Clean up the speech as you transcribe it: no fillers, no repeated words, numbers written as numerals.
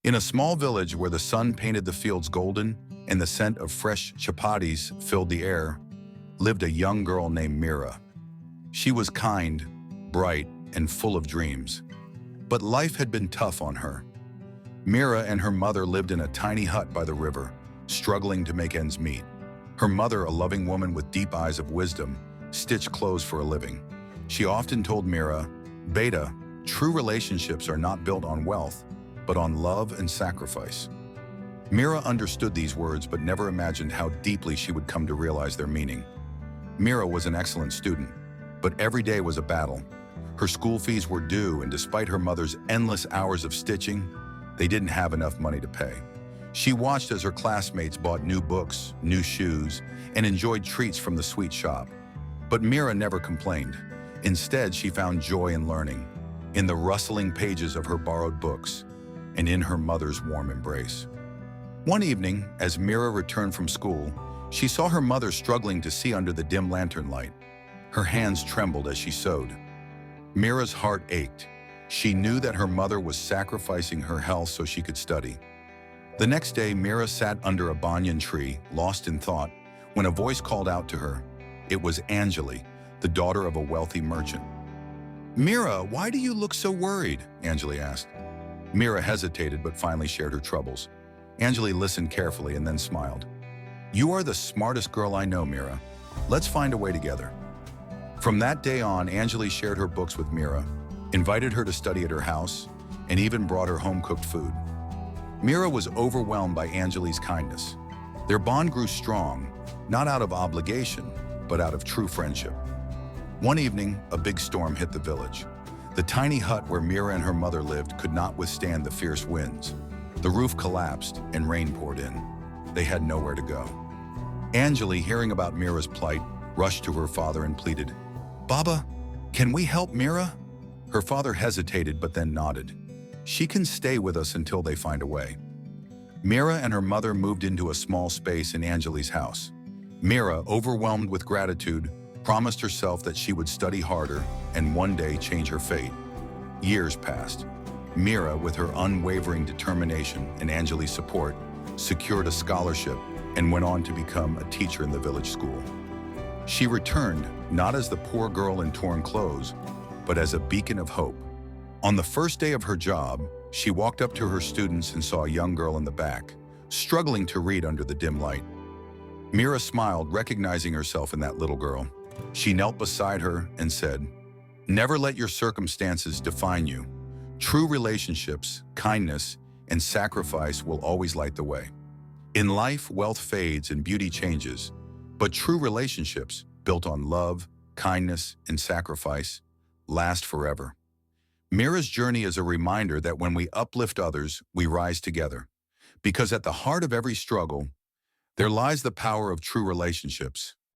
In a small village where the sun painted the fields golden and the scent of fresh chapatis filled the air, lived a young girl named Mira. She was kind, bright, and full of dreams. But life had been tough on her. Mira and her mother lived in a tiny hut by the river, struggling to make ends meet. Her mother, a loving woman with deep eyes of wisdom, stitched clothes for a living. She often told Mira, "Beta, true relationships are not built on wealth, but on love and sacrifice." Mira understood these words but never imagined how deeply she would come to realize their meaning. Mira was an excellent student, but every day was a battle. Her school fees were due, and despite her mother's endless hours of stitching, they didn't have enough money to pay. She watched as her classmates bought new books, new shoes, and enjoyed treats from the sweet shop. But Mira never complained. Instead, she found joy in learning, in the rustling pages of her borrowed books, and in her mother's warm embrace. One evening, as Mira returned from school, she saw her mother struggling to see under the dim lantern light. Her hands trembled as she sewed. Mira's heart ached. She knew that her mother was sacrificing her health so she could study. The next day, Mira sat under a banyan tree, lost in thought, when a voice called out to her. It was Anjali, the daughter of a wealthy merchant. "Mira, why do you look so worried?" Anjali asked. Mira hesitated but finally shared her troubles. Anjali listened carefully and then smiled. "You are the smartest girl I know, Mira. Let's find a way together." From that day on, Anjali shared her books with Mira, invited her to study at her house, and even brought her home-cooked food. Mira was overwhelmed by Anjali's kindness. Their bond grew strong, not out of obligation, but out of true friendship. One evening, a big storm hit the village. The tiny hut where Mira and her mother lived could not withstand the fierce winds. The roof collapsed and rain poured in. They had nowhere to go. Anjali, hearing about Mira's plight, rushed to her father and pleaded, "Baba, can we help Mira?" Her father hesitated but then nodded. "She can stay with us until they find a way." Mira and her mother moved into a small space in Anjali's house. Mira, overwhelmed with gratitude, promised herself that she would study harder and one day change her fate. Years passed. Mira, with her unwavering determination and Anjali's support, secured a scholarship and went on to become a teacher in the village school. She returned, not as the poor girl in torn clothes, but as a beacon of hope. On the first day of her job, she walked up to her students and saw a young girl in the back, struggling to read under the dim light. Mira smiled, recognizing herself in that little girl. She knelt beside her and said, "Never let your circumstances define you. True relationships, kindness, and sacrifice will always light the way. In life, wealth fades and beauty changes, but true relationships, built on love, kindness, and sacrifice, last forever." Mira's journey is a reminder that when we uplift others, we rise together. Because at the heart of every struggle, there lies the power of true relationships.